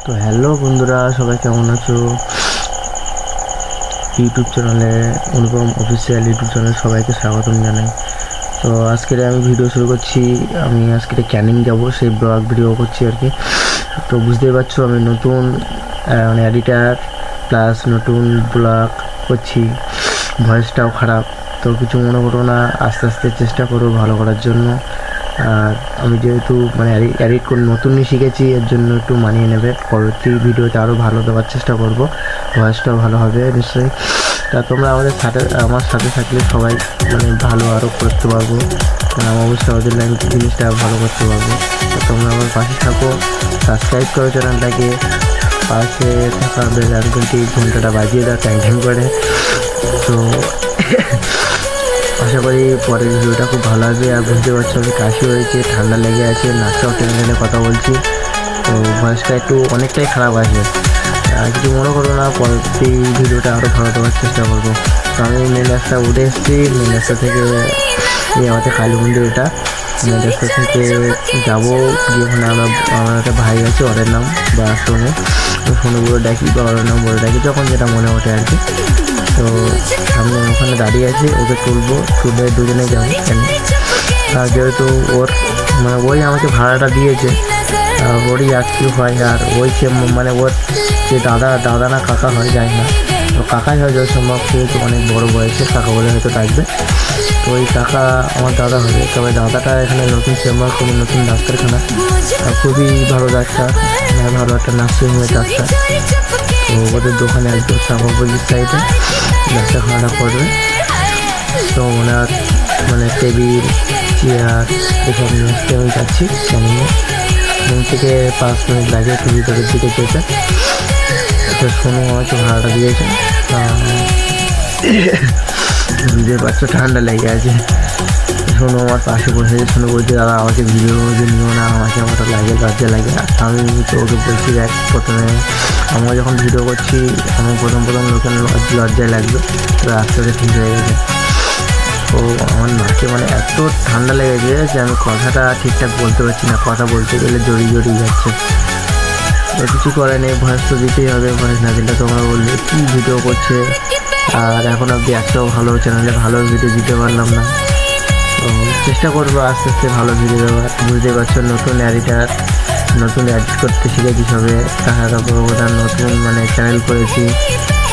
তো হ্যালো বন্ধুরা, সবাই কেমন আছো? ইউটিউব চ্যানেলে অনুপম অফিসিয়াল ইউটিউব চ্যানেলে সবাইকে স্বাগতম জানাই। তো আজকে আমি ভিডিও শুরু করছি। আমি আজকে ক্যানিং যাব, সেই ব্লগ ভিডিও করছি আর কি। তো বুঝতেই পারছো আমি নতুন মানে এডিটার প্লাস নতুন ব্লগ করছি, ভয়েসটাও খারাপ। তো কিছু মনে করো না, আস্তে আস্তে চেষ্টা করো ভালো করার জন্য। আর আমি যেহেতু মানে এডিট করে নতুনই শিখেছি, এর জন্য একটু মানিয়ে নেবে। পরবর্তী ভিডিওতে আরও ভালো দেওয়ার চেষ্টা করব, ভয়েসটাও ভালো হবে নিশ্চয়ই। তা তোমরা আমার সাথে থাকলে সবাই মানে ভালো আরও করতে পারবো, আমার অবশ্যই ওদের লাইন জিনিসটা ভালো করতে পারবো। তো তোমরা আমার পাশে থাকো, সাবস্ক্রাইব করো চ্যানেলটাকে, পাশে থাকা বেল আইকনটি ঘন্টাটা বাজিয়ে দাও ট্যাং করে। তো আশা করি পরের ভিডিওটা খুব ভালো হবে। আর বুঝতে পারছো আমি কাশি হয়েছে, ঠান্ডা লেগে আছে, নাকটাও টেনে টেনে কথা বলছি, তো ভয়েসটা একটু অনেকটাই খারাপ আছে। কিছু মনে করো না, পরবর্তী ভিডিওটা আরও ভালো দেওয়ার চেষ্টা করবো। তো আমি মেন রাস্তা উঠে এসেছি, মেন রাস্তা থেকে আমাদের কালী মন্দির, এটা মেন রাস্তা থেকে যাবো গিয়ে ওখানে আমার একটা ভাই আছে, ওদের নাম বা সোনু, সোনু বলে ডাকি বা ওদের নাম বলে ডাকি, যখন যেটা মনে ওঠে আর কি। তো আমি ওখানে দাঁড়িয়ে আছি, ওকে তুলবো, তুলে দুজনে যাবো। আর যেহেতু মানে ওই আমাকে ভাড়াটা দিয়েছে, ওরই যাত্রী হয়। আর ওই মানে ওর যে দাদা না কাকা হয় যায় না, তো কাকাই হয় যত সম্ভব, সেহেতু অনেক বড় বয়সে কাকা বলে হয়তো ডাকবে। তো ওই কাকা আমার দাদা হবে। তবে দাদাটা এখানে নতুন চেম্বার, কোনো নতুন ডাক্তারখানা, খুবই ভালো ডাক্তার, ভালো একটা নার্সিংহোমের ডাক্তার। তো ওদের দোকানে একদম সাভাপল্লির সাইডে ডাক্তারখানাটা করবে। তো ওনার মানে টেবিল চেয়ার এসব নিয়ে আসতে আমি যাচ্ছি ক্যানিংয়ে। ক্যানিং থেকে 5 মিনিট লাগে একটু ভিতরের দিকে যেতে। তো শোনো আমাকে ভাড়াটা দিয়েছে, বুঝতে পারছো ঠান্ডা লেগে আছে। শোনো আমার পাশে বসে, শোনো বলছি দাদা আমাকে ভিডিওর মধ্যে নিও না, আমাকে আমার লাগে, লজ্জা লাগে। আমি তো ওকে বলছি দেখ, প্রথমে আমরা যখন ভিডিও করছি আমি প্রথম লোকের লজ্জায় লাগবে, তো আস্তে আস্তে ঠিক হয়ে গেছে। তো আমার নাকে মানে এত ঠান্ডা লেগেছে যে আমি কথাটা ঠিকঠাক বলতে পারছি না, কথা বলতে গেলে জড়িয়ে যাচ্ছে। তো কিছু করে নেই, ভয়েস তো দিতেই হবে, ভয়েস না দিলে তোমরা বললে কী ভিডিও করছে। আর এখন অবধি একটাও ভালো চ্যানেলে ভালো ভিডিও দিতে পারলাম না। তো চেষ্টা করবো আস্তে আস্তে ভালো ভিডিও দেওয়ার। বুঝতে পারছো নতুন এডিটার, নতুন এডিট করতে শিখেছি সবে, তাছাড়া বড় কথা নতুন মানে চ্যানেল করেছি,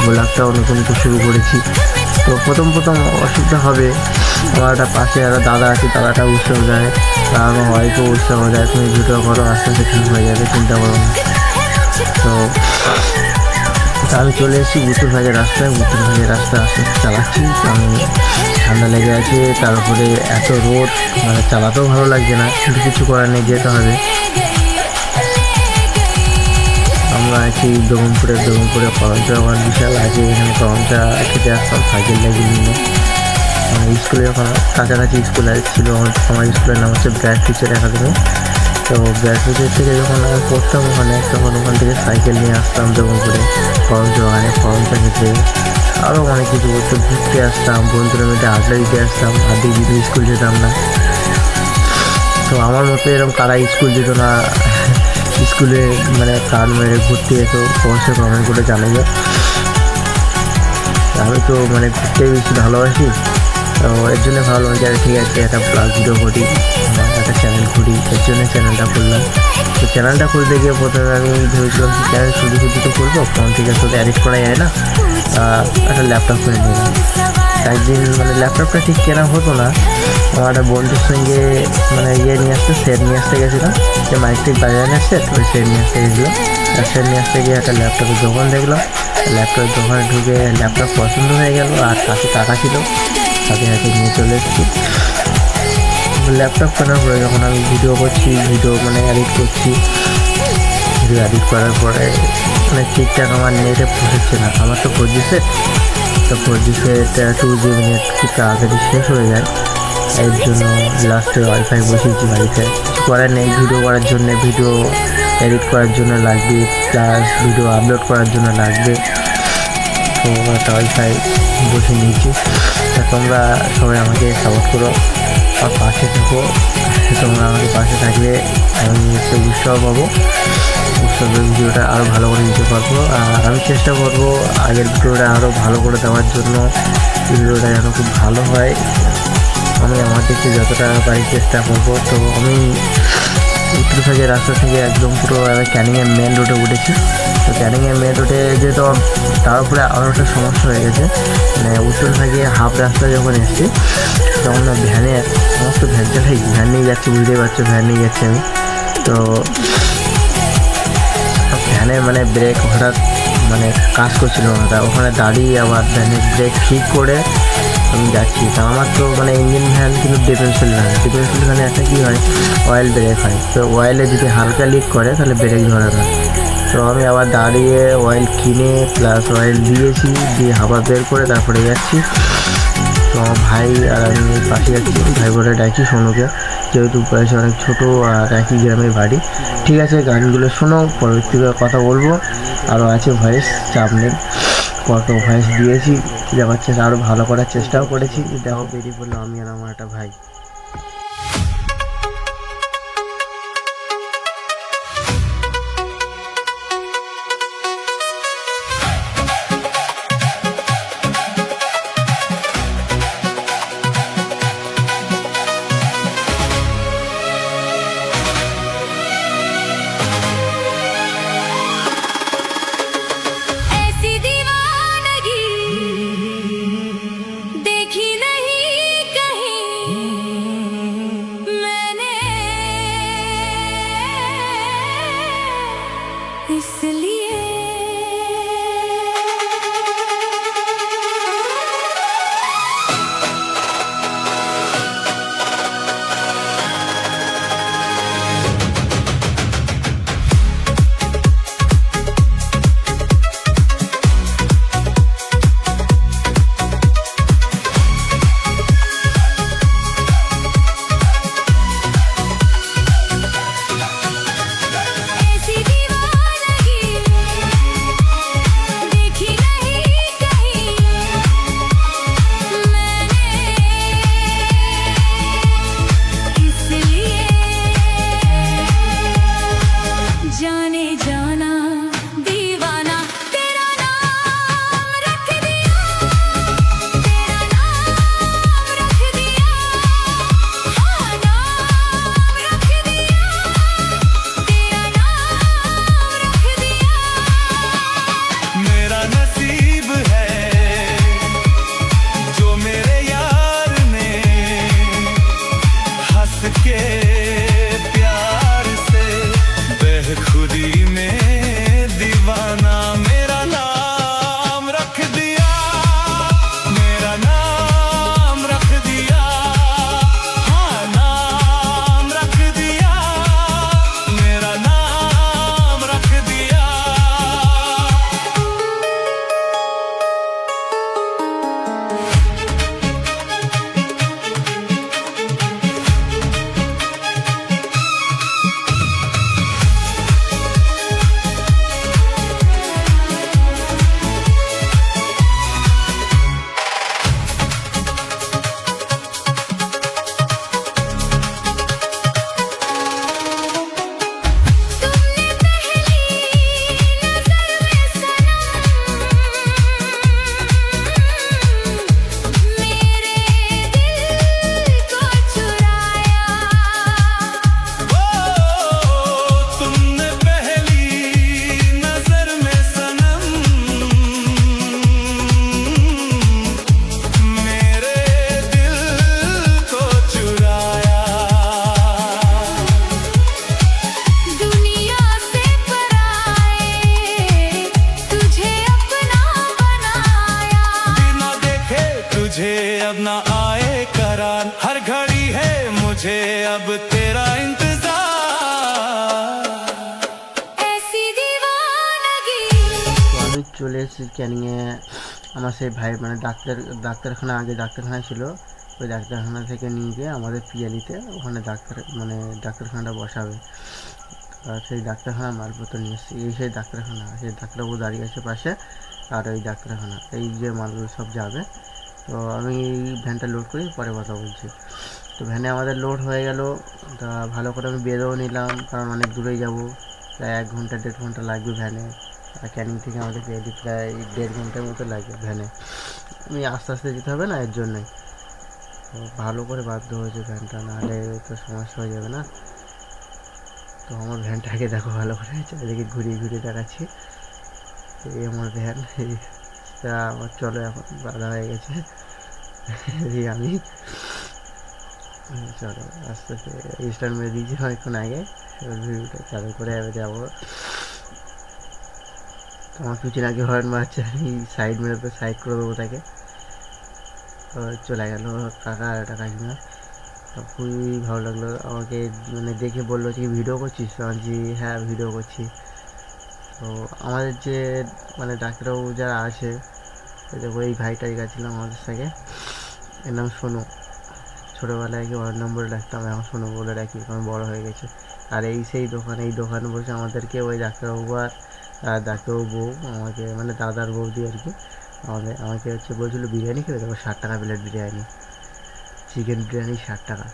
ব্লগটাও নতুন শুরু করেছি। তো প্রথম অসুবিধা হবে। আমার একটা পাশে একটা দাদা আছে, দাদাটা উৎসাহ দেয়, আর আমার ওয়াইফও উৎসাহ দেয়, তুমি ভিডিও করো, আস্তে আস্তে ঠিক হয়ে যাবে, চিন্তা করো না। তো আমি চলে এসেছি বুতুর ভাইয়ের রাস্তায়, বুতুর ভাইয়ের রাস্তা আস্তে আস্তে চালাচ্ছি। আমি ঠান্ডা লেগে আছে, তার উপরে এত রোদ, মানে চালাতেও ভালো লাগছে না, কিন্তু কিছু করার নেই, যেতে হবে। আমরা আছি দমনপুরে করমচা আমার বিশাল আছে, এখানে করমচা খেতে আসতাম সাইকেল লাগিয়ে নিয়ে। স্কুলে যখন কাছাকাছি স্কুল ছিল, আমার স্কুলের নাম হচ্ছে ব্র্যাড টিচার একাডেমি। তো ব্র্যাড টিচার থেকে যখন আমি পড়তাম ওখানে, তখন ওখান থেকে সাইকেল নিয়ে আসতাম দমনপুরে, করমচা ওখানে করমচা খেতে, আরও অনেক কিছু করতে, ঘুরতে আসতাম, বন্ধুরা মিলে আড্ডা দিতে আসতাম, আড্ডা দিতে স্কুল যেতাম না। তো আমার মতো এরকম কারা স্কুল যেত না, স্কুলে মানে কার মেরে ঘুরতে যেত, অবশ্যই কমেন্ট করে জানাবে। আমি তো মানে ঘুরতে বেশি ভালোবাসি, তো এর জন্য ভাবলাম যে ঠিক আছে একটা ব্লগ ভিডিও করি, একটা চ্যানেল খুলি, এর জন্য চ্যানেলটা খুললাম। তো চ্যানেলটা খুলতে গিয়ে প্রথমে আমি ভেবেছিলাম যে চ্যানেল শুধু তো খুলবো, ফোন থেকে শুধু এডিট করা যায় না, একটা ল্যাপটপ কিনে নিলাম। একদিন মানে ল্যাপটপটা ঠিক কেনা হতো না, আমার একটা বন্ধুর সঙ্গে মানে সেট নিয়ে আসতে গেছিলাম, যে মাইক ঠিক বাজায় না সেট, ওই সেট নিয়ে আসতে গেছিলাম। সেট নিয়ে আসতে গিয়ে একটা ল্যাপটপের দোকান দেখলাম, ল্যাপটপের দোকানে ঢুকে ল্যাপটপ পছন্দ হয়ে গেল, আর কাছে টাকা ছিল, সাথে নিয়ে চলে এসেছি। ল্যাপটপ কেনার পরে যখন আমি ভিডিও করছি, ভিডিও মানে এডিট করছি, ভিডিও এডিট করার পরে মানে ঠিকঠাক আমার নেটে পৌঁছচ্ছে না। আমার তো 4G সেট, তো 4G সেট 2GB নেট খুব তাড়াতাড়ি শেষ হয়ে যায়, এর জন্য লাস্টে ওয়াইফাই বসিয়েছি বাড়িতে। কিছু করার নেই, ভিডিও করার জন্য, ভিডিও এডিট করার জন্য লাগবে, প্লাস ভিডিও আপলোড করার জন্য লাগবে, তো একটা ওয়াইফাই বসে নিয়েছি। তা তোমরা সবাই আমাকে সাপোর্ট করো আর পাশে থেকো, তোমরা আমাকে পাশে থাকলে আমি একটু উৎসাহ পাবো। তবে ভিডিওটা আরও ভালো করে দিতে পারবো। আর আমি চেষ্টা করবো আগের ভিডিওটা আরও ভালো করে দেওয়ার জন্য, ভিডিওটা যেন খুব ভালো হয়। আমি আমার দিকে যতটা পারি চেষ্টা করবো। তো আমি উত্তরভাগের রাস্তা থেকে একদম পুরো ক্যানিংয়ের মেন রোডে উঠেছি। তো ক্যানিংয়ের মেন রোডে যেহেতু তার উপরে আরও একটা সমস্যা হয়ে গেছে, মানে উত্তরভাগে হাফ রাস্তা যখন এসছি তখন ভ্যানে সমস্ত ভ্যান চালাই, ভ্যান নিয়ে যাচ্ছি, বুঝতেই পারছো ভ্যান নিয়ে যাচ্ছি আমি। তো ভ্যানের মানে ব্রেক হঠাৎ মানে কাজ করছিল না, ওখানে দাঁড়িয়ে আবার ভ্যানের ব্রেক ঠিক করে আমি যাচ্ছি। তা আমার তো মানে ইঞ্জিন ভ্যান কিন্তু ডিফেন্সিয়াল ভ্যান, ডিফেন্সিয়াল ভ্যানে একটা কী হয়, অয়েল ব্রেক হয়। তো অয়েলে যদি হালকা লিক করে তাহলে ব্রেক ধরে না। তো আমি আবার দাঁড়িয়ে অয়েল কিনে প্লাস অয়েল দিয়েছি, দিয়ে হাওয়া বের করে তারপরে যাচ্ছি। তো আমার ভাই আর আমি পাশে যাচ্ছি, ভাই বলে ডাকি সোনুকে, যেহেতু বয়সে অনেক ছোটো আর একই গ্রামের বাড়ি। ঠিক আছে, গানগুলো শোনো, পরবর্তীতে কথা বলবো। আরও আছে ভয়েস, চাপ নেই, কত ভয়েস দিয়েছি, যাওয়ার চেষ্টা আরও ভালো করার চেষ্টাও করেছি। দেখো বেরিয়ে পড়লো আমি আর আমার একটা ভাই। अब ना आए करार, हर घड़ी है मुझे अब तेरा इंतजार, ऐसी दीवानगी। তো আমি চলে এসেছি ক্যানিংয়ে। আমার সেই ভাই মানে ডাক্তারখানা, আগে ডাক্তারখানা ছিল, ওই ডাক্তারখানা থেকে নিয়ে গিয়ে আমাদের পিয়ালিতে ওখানে ডাক্তারখানাটা বসাবে। আর সেই ডাক্তারখানা মালপত্র নিয়ে এসেছি, এই সেই ডাক্তারখানা, সেই ডাক্তারবাবু দাঁড়িয়ে আছে পাশে, আর ওই ডাক্তারখানা, এই যে মালগুলো সব যাবে। তো আমি ভ্যানটা লোড করি, পরে কথা বলছি। তো ভ্যানে আমাদের লোড হয়ে গেল, তা ভালো করে আমি বেঁধেও নিলাম, কারণ অনেক দূরেই যাব। প্রায় 1 ঘন্টা 1.5 ঘন্টা লাগবে ভ্যানে, আর ক্যানিং থেকে আমাদের পেয়ে প্রায় 1.5 ঘন্টার মতো লাগবে ভ্যানে। আমি আস্তে আস্তে যেতে হবে না, এর জন্যই তো ভালো করে বাধ্য হয়েছে ভ্যানটা, নাহলে তো সমস্যা হয়ে যাবে না। তো আমার ভ্যানটাকে দেখো ভালো করে, চারিদিকে ঘুরিয়ে ঘুরিয়ে দেখাচ্ছি। এই আমার ভ্যান, তা আমার চলো এখন বাধা হয়ে গেছে। এই আমি চলো আস্তে আস্তে স্টার্ট মেরে দিয়েছি অনেকক্ষণ আগে, এবার ভিডিওটা চালু করে এবার যাবো। আমার পিছনে আগে হর্ন মারছে, আমি সাইড মেরে তো সাইড করে দেবো তাকে। চলে গেল কাকা, একটা কাকিমা। খুবই ভালো লাগলো আমাকে, মানে দেখে বললো যে ভিডিও করছিস, আমি বলছি হ্যাঁ ভিডিও করছি। তো আমাদের যে মানে ডাক্তারবাবু যারা আছে, দেখো এই ভাইটাই গেছিলাম আমাদের সাথে, এর নাম সোনু। ছোটোবেলায় কি 1 নম্বরে ডাকতাম, এখন সোনু বলে ডাকি, কারণ বড়ো হয়ে গেছে। আর এই সেই দোকান, এই দোকানে বসে আমাদেরকে ওই ডাক্তারবাবু আর ডাক্তারবাবু বউ আমাকে, মানে দাদার বৌদি আর কি, আমাকে হচ্ছে বলছিলো বিরিয়ানি খেলে, দেখো 60 টাকা প্লেট বিরিয়ানি, চিকেন বিরিয়ানি 60 টাকা।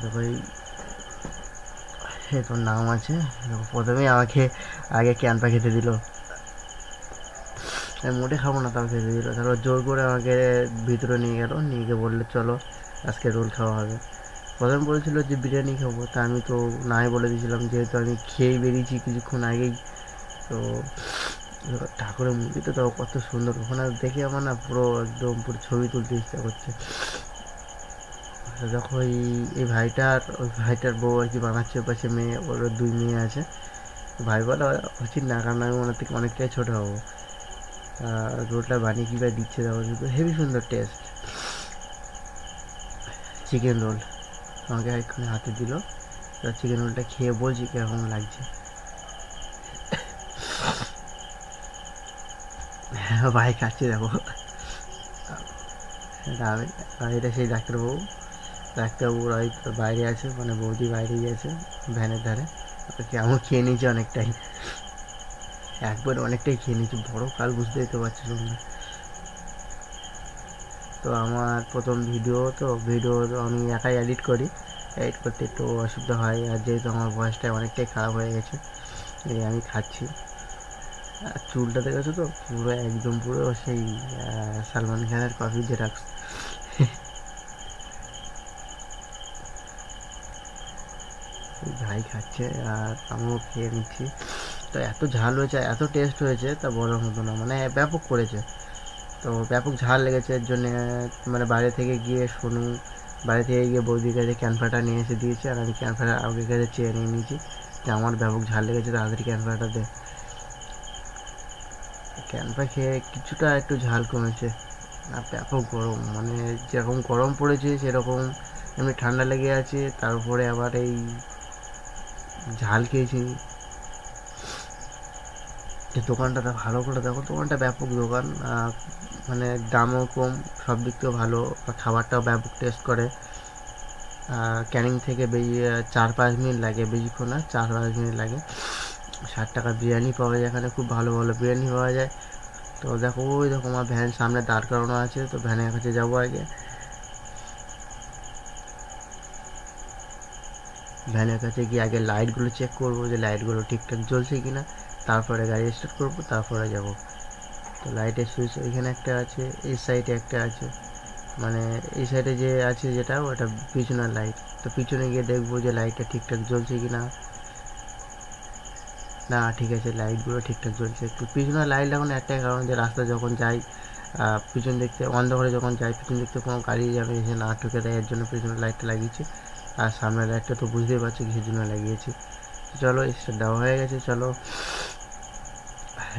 দেখো এই তোর নাম আছে। দেখো প্রথমেই আমাকে আগে ক্যানপা খেতে দিল, আমি মোটে খাবো না, তাও খেতে দিল। তারপর জোর করে আমাকে ভিতরে নিয়ে গেল, নিয়ে গিয়ে বললো চলো আজকে রোল খাওয়া হবে। প্রথমে বলেছিল যে বিরিয়ানি খাবো, তা আমি তো নাই বলে দিয়েছিলাম, যেহেতু আমি খেয়েই বেরিয়েছি কিছুক্ষণ আগেই। তো ঠাকুরের মূর্তিটা তো কত সুন্দর, ওখানে দেখে আমার না পুরো একদম পুরো ছবি তুলতে ইচ্ছা করছে। দেখো এই ওই ভাইটার বউ আর কি বানাচ্ছে, পাশে মেয়ে, ওর 2 মেয়ে আছে। ভাই বলা উচিত না, কারণ আমি ওনার থেকে অনেকটাই ছোটো হবো। রোলটা বানিয়ে কীভাবে দিচ্ছে দেখো, কিন্তু হেভি সুন্দর টেস্ট। চিকেন রোল আমাকে এক্ষুনি হাতে দিল, চিকেন রোলটা খেয়ে বলছি কীরকম লাগছে। ভাই খাচ্ছি দেখো। এটা সেই ডাক্তারবাবুর ওই বাইরে আছে, মানে বৌদি বাইরেই আছে ভ্যানের ধারে। আমি খেয়ে নিয়েছি অনেকটাই, একবার অনেকটাই খেয়ে নিয়েছি, বড় কাল বুঝতেই তো পারছিলাম না। তো আমার প্রথম ভিডিও আমি একাই এডিট করি, এডিট করতে একটু অসুবিধা হয়, আর যেহেতু আমার ভয়েসটা অনেকটাই খারাপ হয়ে গেছে। এই আমি খাচ্ছি, আর চুলটা দেখেছো তো পুরো একদম পুরো সেই সালমান খানের কপি জেরক্স। ভাই খাচ্ছে আর আমিও খেয়ে নিচ্ছি। তো এত ঝাল হয়েছে, এত টেস্ট হয়েছে, তা বলার মতো না, মানে ব্যাপক করেছে। তো ব্যাপক ঝাল লেগেছে, এর জন্যে মানে বাইরে থেকে গিয়ে বৌদির কাছে ক্যানফাটা নিয়ে এসে দিয়েছে, আর আমি ক্যানফাটা আগের কাছে চেয়ে নিয়ে নিয়েছি যে আমার ব্যাপক ঝাল লেগেছে, তাড়াতাড়ি ক্যানফাটা দে। ক্যানফা খেয়ে কিছুটা একটু ঝাল কমেছে। আর ব্যাপক গরম, মানে যেরকম গরম পড়েছে সেরকম এমনি ঠান্ডা লেগে আছে, তারপরে আবার এই ঝাল খেয়েছি। যে দোকানটা ভালো করে দেখো, দোকানটা ব্যাপক দোকান, মানে দামও কম, সব দিক থেকেও ভালো, খাবারটাও ব্যাপক টেস্ট করে। ক্যানিং থেকে বেরিয়ে 4-5 মিনিট লাগে, বেশিক্ষণ না, 4-5 মিনিট লাগে। 60 টাকা বিরিয়ানি পাওয়া যায় এখানে, খুব ভালো ভালো বিরিয়ানি পাওয়া যায়। তো দেখো ওই দেখো আমার ভ্যান সামনে দাঁড় করানো আছে, তো ভ্যানের কাছে যাবো আগে। ভ্যানের কাছে গিয়ে আগে লাইটগুলো চেক করবো, যে লাইটগুলো ঠিকঠাক জ্বলছে কিনা, তারপরে গাড়ি স্টার্ট করবো, তারপরে যাব। তো লাইটের সুইচ ওইখানে একটা আছে, এই সাইডে একটা আছে, মানে এই সাইডে যে আছে যেটা, ওটা পিছনের লাইট। তো পিছনে গিয়ে দেখবো যে লাইটটা ঠিকঠাক জ্বলছে কিনা। না ঠিক আছে, লাইটগুলো ঠিকঠাক জ্বলছে। একটু পিছনের লাইট লাগানো একটাই কারণ, যে রাস্তা যখন যাই, পিছন দেখতে অন্ধকারে যখন যাই, পিছন দেখতে কোনো গাড়ি যেন এসে না ঠুকে দেয়, এর জন্য পিছনের লাইটটা লাগিয়েছি। আর সামনের লাইটটা তো বুঝতেই পারছি কিসের জন্য লাগিয়েছি। চলো স্টার্ট দেওয়া হয়ে গেছে, চলো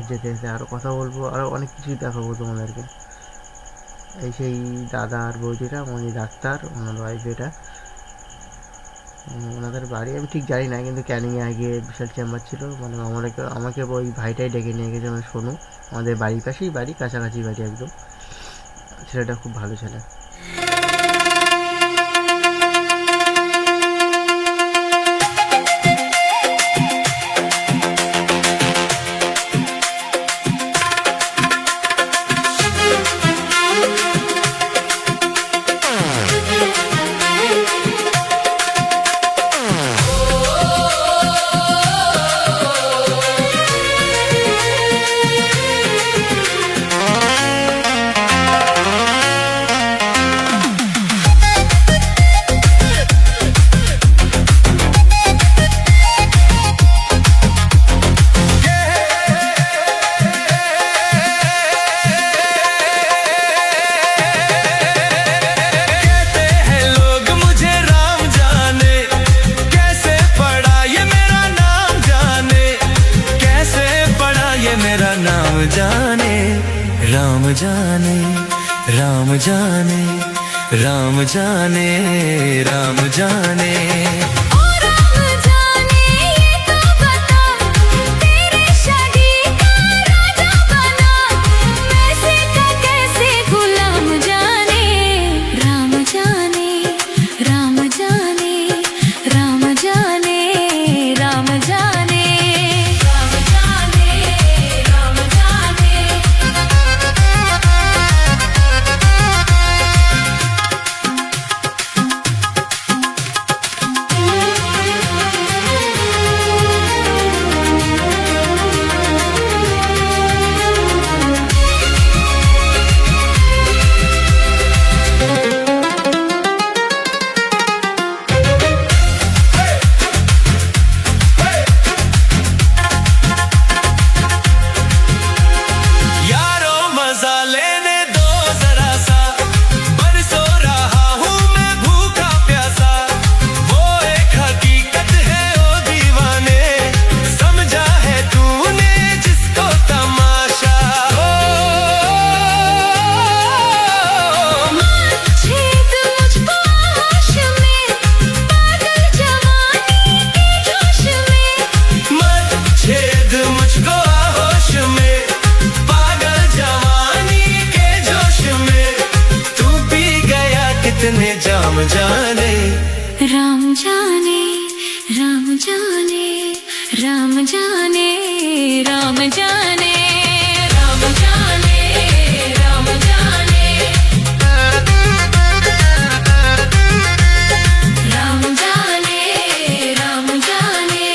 যেতে যেতে আরও কথা বলবো, আরও অনেক কিছুই দেখাবো তোমাদেরকে। এই সেই দাদা আর বৌদিরা, উনি ডাক্তার, ওনার ওয়াইফ এটা। ওনাদের বাড়ি আমি ঠিক জানি না, কিন্তু ক্যানিংয়ে আগে বিশাল চেম্বার ছিল, মানে আমাকে ওই ভাইটাই ডেকে নিয়ে গেছে, মানে শোনো আমাদের বাড়ির পাশেই বাড়ি, কাছাকাছি বাড়ি একদম। ছেলেটা খুব ভালো ছেলে। ये मेरा नाम जाने, राम जाने, राम जाने, राम जाने, राम जाने। ओ राम जाने ये तो बता, तेरे शादी का राजा बना, कैसे का कैसे गुलाम जाने। राम जाने, राम जाने, राम जाने, राम जाने, राम जाने, राम जाने। यारो मजा लेने दो जरा सा, बरसों रहा हूँ मैं भूखा प्यासा। वो एक हकीकत है ओ दीवाने, समझा है तूने जिसको तमाशा। ओ छेद मुझको होश में, पागल जवानी के जोश में। मत छेद मुझको होश में, पागल जवानी के जोश में। तू पी गया कितने जाम जाने। राम जाने, राम जाने, राम जाने, राम जाने, राम जाने, राम जाने, राम जाने, राम जाने।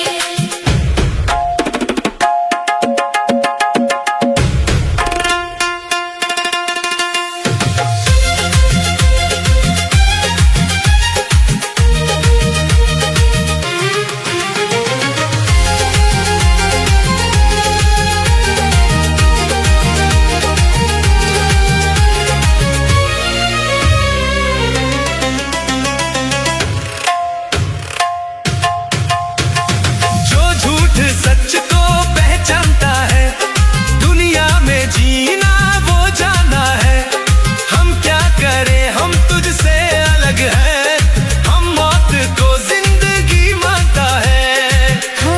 जो झूठ सच को पहचानता है, दुनिया में जीना वो जाना है। हम क्या करें हम तुझसे अलग है, हम मौत को जिंदगी मानता है। हो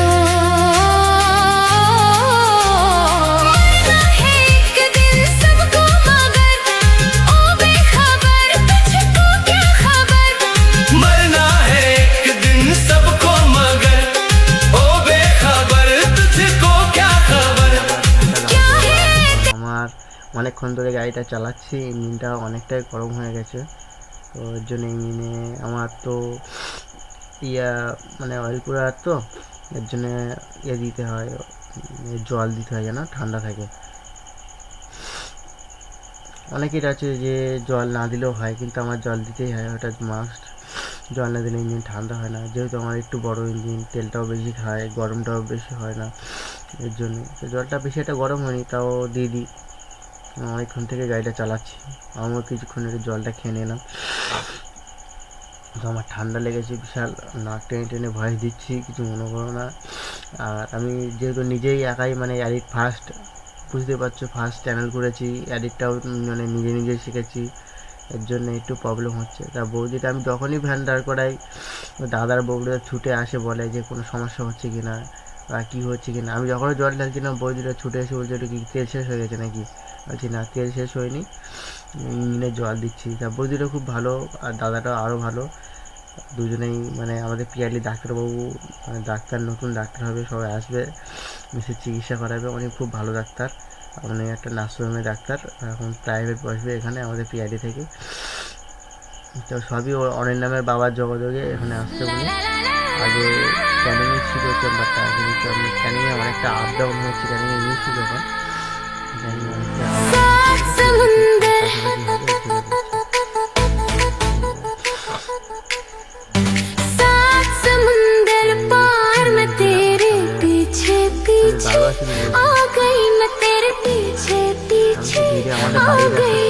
मरना है एक दिन सबको मगर, ओ बेखबर तुझको क्या खबर। मरना है एक दिन सबको मगर, ओ बेखबर तुझको क्या खबर। क्या है আমার অনেকক্ষণ ধরে গাড়িটা চালাচ্ছি, ইঞ্জিনটা অনেকটাই গরম হয়ে গেছে। তো এর জন্য ইঞ্জিনে আমার তো মানে অয়েল কুলার তো, এর জন্য দিতে হয়, জল দিতে হয় যেন ঠান্ডা থাকে। অনেকের আছে যে জল না দিলেও হয়, কিন্তু আমার জল দিতেই হয়, ওটা মাস্ট। জল না দিলে ইঞ্জিন ঠান্ডা হয় না, যেহেতু আমার একটু বড় ইঞ্জিন, তেলটাও বেশি খায়, গরমটাও বেশি হয় না, এর জন্য তো জলটা বেশি একটা গরম হয়নি, তাও দিয়ে দিই। অনেকক্ষণ থেকে গাড়িটা চালাচ্ছি, আমিও কিছুক্ষণ একটু জলটা খেয়ে নিলাম। তো আমার ঠান্ডা লেগেছে বিশাল, নাক টেনে টেনে ভয়েস দিচ্ছি, কিছু মনে করো না। আর আমি যেহেতু নিজেই একাই মানে এডিট ফার্স্ট, বুঝতে পারছো, ফার্স্ট চ্যানেল করেছি, এডিটটাও মানে নিজে নিজেই শিখেছি, এর জন্য একটু প্রবলেম হচ্ছে। তা বৌদিটা আমি যখনই ভ্যান দাঁড় করাই, দাদার বৌদিটা ছুটে আসে, বলে যে কোনো সমস্যা হচ্ছে কি না বা কী হচ্ছে কি না। আমি যখনই জল ঢালছিলাম, বৌদিটা ছুটে এসে বলছে একটু কি তেল শেষ হয়ে গেছে নাকি। বলছি না, তেল শেষ হয়নি, ইঞ্জিনে জল দিচ্ছি। তা বৌদিটা খুব ভালো, আর দাদাটাও আরও ভালো। দুজনেই মানে আমাদের পিয়ালি ডাক্তারবাবু, মানে ডাক্তার, নতুন ডাক্তার হবে, সবাই আসবে, এসে চিকিৎসা করাবে। উনি খুব ভালো ডাক্তার, মানে একটা নার্সিংহোমের ডাক্তার, এখন প্রাইভেট বসবে এখানে আমাদের পিআইডি থেকে। তো সবই অনেক নামের বাবার যোগাযোগে এখানে আসতে বলি। আগে ক্যানিংয়ে ছিল চেম্বারটা, কিন্তু আমি ক্যানিংয়ে অনেকটা আপ ডাউন হচ্ছে, ক্যানিংয়ে ইউজ ছিল এখন, ক্যানিংয়ে অনেকটা आ गई मैं तेरे पीछे पीछे आ गई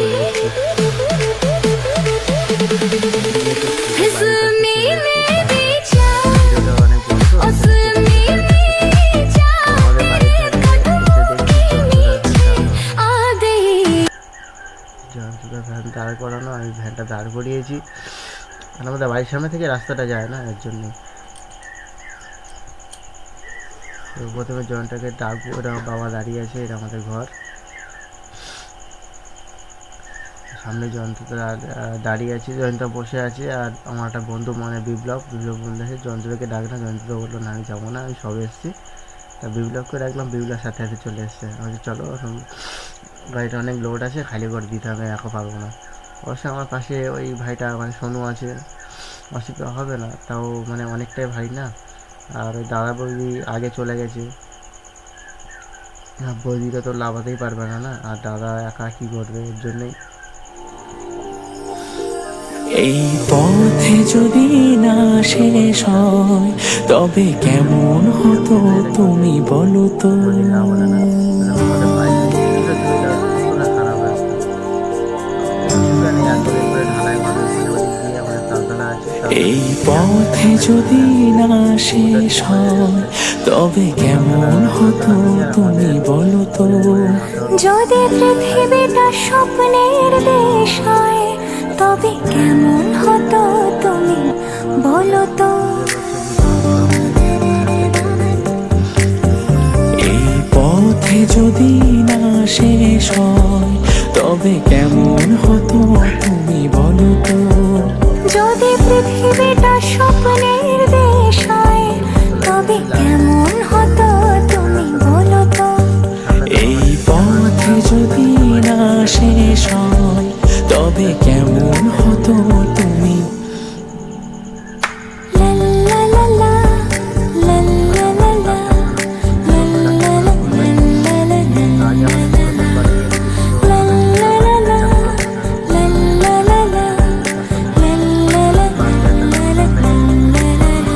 इसमें मेरी जान उसमें मेरी जान দাঁড় করানো, আমি ভ্যানটা দাঁড় করিয়েছি, আর আমাদের বাড়ির সামনে থেকে রাস্তাটা যায় না, এর জন্যই। তো প্রথমে জয়নটাকে ডাকবো, ওরা বাবা দাঁড়িয়ে আছে, এটা আমাদের ঘর। সামনে জয়ন্ত দাঁড়িয়ে আছে, জয়ন্ত বসে আছে, আর আমার একটা বন্ধু মানে বিপ্লব বন্ধু আছে। জয়ন্তকে ডাক না, জয়ন্ত বললো না আমি যাবো না, আমি সবে এসেছি। তা বিপ্লবকে ডাকলাম, বিপ্লব সাথে সাথে চলে এসছে। আমি চলো এখন গাড়িটা অনেক লোড আছে, খালি করে দিতে হবে, একা পারবো না। অবশ্য আমার পাশে ওই ভাইটা মানে সোনু আছে, অসুবিধা হবে না, তাও মানে অনেকটাই ভাই না। আর ওই দাদা বৌদি আগে চলে গেছে, বৌদিটা তো লাভাতেই পারবে না না, আর দাদা একা কী করবে, এর জন্যই। এই পথে যদি না শেষ হয় তবে কেমন হতো তুমি বলো তো। যদি না বলে না, আমাদের বাইরে পুরো খারাপ রাস্তা, অসুবিধা নেই, এতদিন করে ঢালাই মানুষ মানে ওদিক দিয়ে আমাদের তালতলা আছে। এই পথে যদি না শেষ হয় তবে কেমন হতো তুমি বলো তো। যদি পৃথিবীটা স্বপ্নের দেশ হয় তবে কেমন হতো তুমি বলো তো। এই পথে যদি না শেষ হয় তবে কেমন হতো তুমি বলো তো। যদি পৃথিবীটা স্বপ্নের দেশ হয় তবে কেমন হতো তুমি বলো তো। এই পথে যদি না শেষ হয় তবে কেমন হতো তুমি। লা লা লা লা, লা লা লা লা, লা লা লা লা, লা লা লা লা, আগে আমাদের প্রথম বাড়ি লা লা লা লা, লা লা লা লা, লা লা লা লা, লা লা লা লা।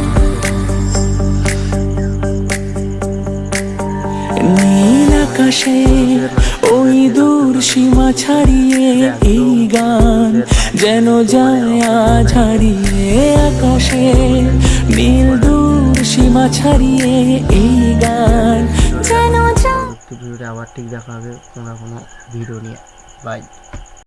নীল আকাশে ওই দূর সীমা ছাড়িয়ে এই গান যেন যায় আজ হারিয়ে। আকাশে নীল দূর সীমা ছাড়িয়ে এই গান যেন যা ভিডিওটা আবার ঠিক দেখা হবে কোনো ভিডিও নিয়ে। বাই।